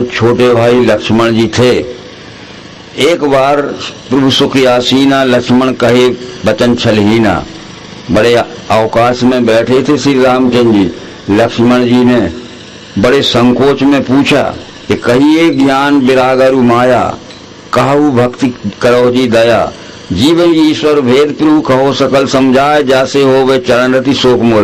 छोटे भाई लक्ष्मण जी थे। एक बार प्रभु सुख आसीना लक्ष्मण कहे बचन छलहीना। बड़े अवकाश में बैठे थे श्री रामचंद्र जी। लक्ष्मण जी ने बड़े संकोच में पूछा कि कहिए ज्ञान विराग अरु माया, कहु भक्ति करो जी दया। जीवन ईश्वर भेद प्रभु कहो सकल समझाए, जासे हो वे चरण रति शोक मोर।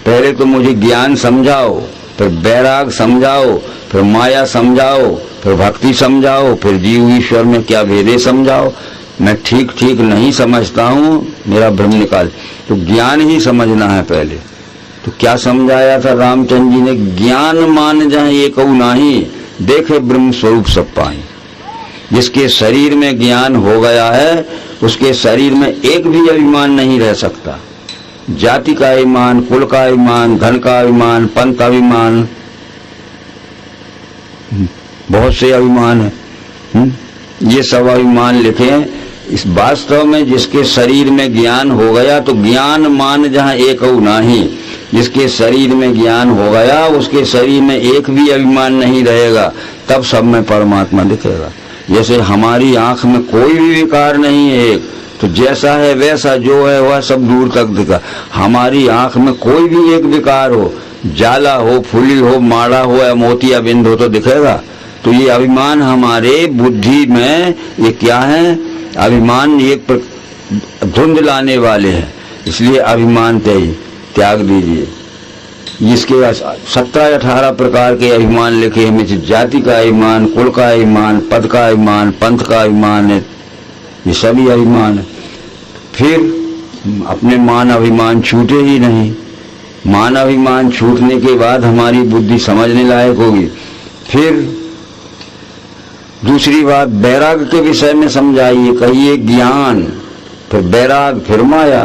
पहले तो मुझे ज्ञान समझाओ, फिर वैराग समझाओ, फिर माया समझाओ, फिर भक्ति समझाओ, फिर जीव ईश्वर में क्या भेदे समझाओ। मैं ठीक ठीक नहीं समझता हूँ, मेरा भ्रम निकाल। तो ज्ञान ही समझना है पहले। तो क्या समझाया था रामचंद्र जी ने? ज्ञान मान जाए ये कहू नाही, देखे ब्रह्म स्वरूप सब पाए। जिसके शरीर में ज्ञान हो गया है उसके शरीर में एक भी अभिमान नहीं रह सकता। जाति का अभिमान, कुल का अभिमान, धन का अभिमान, पंथ अभिमान, बहुत से अभिमान है। ये सब अभिमान लिखे हैं। इस वास्तव में जिसके शरीर में ज्ञान हो गया तो ज्ञान मान जहाँ एक हो नाही। जिसके शरीर में ज्ञान हो गया उसके शरीर में एक भी अभिमान नहीं रहेगा, तब सब में परमात्मा दिखेगा। जैसे हमारी आंख में कोई भी विकार नहीं है, तो जैसा है वैसा जो है वह सब दूर तक दिखा। हमारी आंख में कोई भी एक विकार हो, जाला हो, फूली हो, माड़ा हो या मोतिया बिंद हो, तो दिखेगा। तो ये अभिमान हमारे बुद्धि में ये क्या है? अभिमान ये धुंध लाने वाले हैं। इसलिए अभिमान त्याग दीजिए। इसके 17-18 प्रकार के अभिमान लिखे हैं। में जाति का अभिमान, कुल का अभिमान, पद का अभिमान, पंथ का अभिमान है, ये सभी अभिमान है। फिर अपने मान अभिमान छूटे ही नहीं। मान अभिमान छूटने के बाद हमारी बुद्धि समझने लायक होगी। फिर दूसरी बात वैराग के विषय में समझाइए। कहिए ज्ञान, फिर वैराग, फिर माया।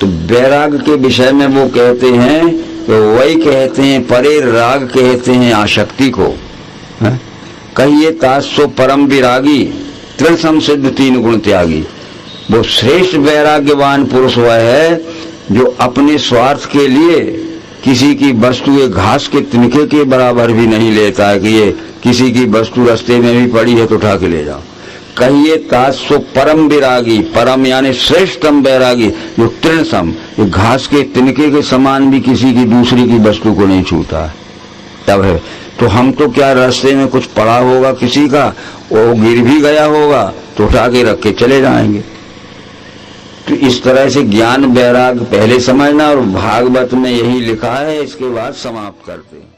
तो वैराग के विषय में वो कहते हैं तो वही कहते हैं, परे राग कहते हैं आसक्ति को। कहिए तासो परम विरागी, तृण संसिद्ध 3 गुण त्यागी। वो श्रेष्ठ वैराग्यवान पुरुष वह है जो अपने स्वार्थ के लिए किसी की वस्तु एक घास के तिनके के बराबर भी नहीं लेता है कि ये किसी की वस्तु रास्ते में भी पड़ी है तो उठा के ले जाओ। कहिए तासो परम विरागी, परम यानी श्रेष्ठतम वैरागी, जो तृण सम, जो घास के तिनके के समान भी किसी की दूसरी की वस्तु को नहीं छूता है, तब है। तो हम तो क्या रास्ते में कुछ पड़ा होगा किसी का, वो गिर भी गया होगा तो उठा के रख के चले जाएंगे। तो इस तरह से ज्ञान वैराग पहले समझना, और भागवत में यही लिखा है, इसके बाद समाप्त करते हैं।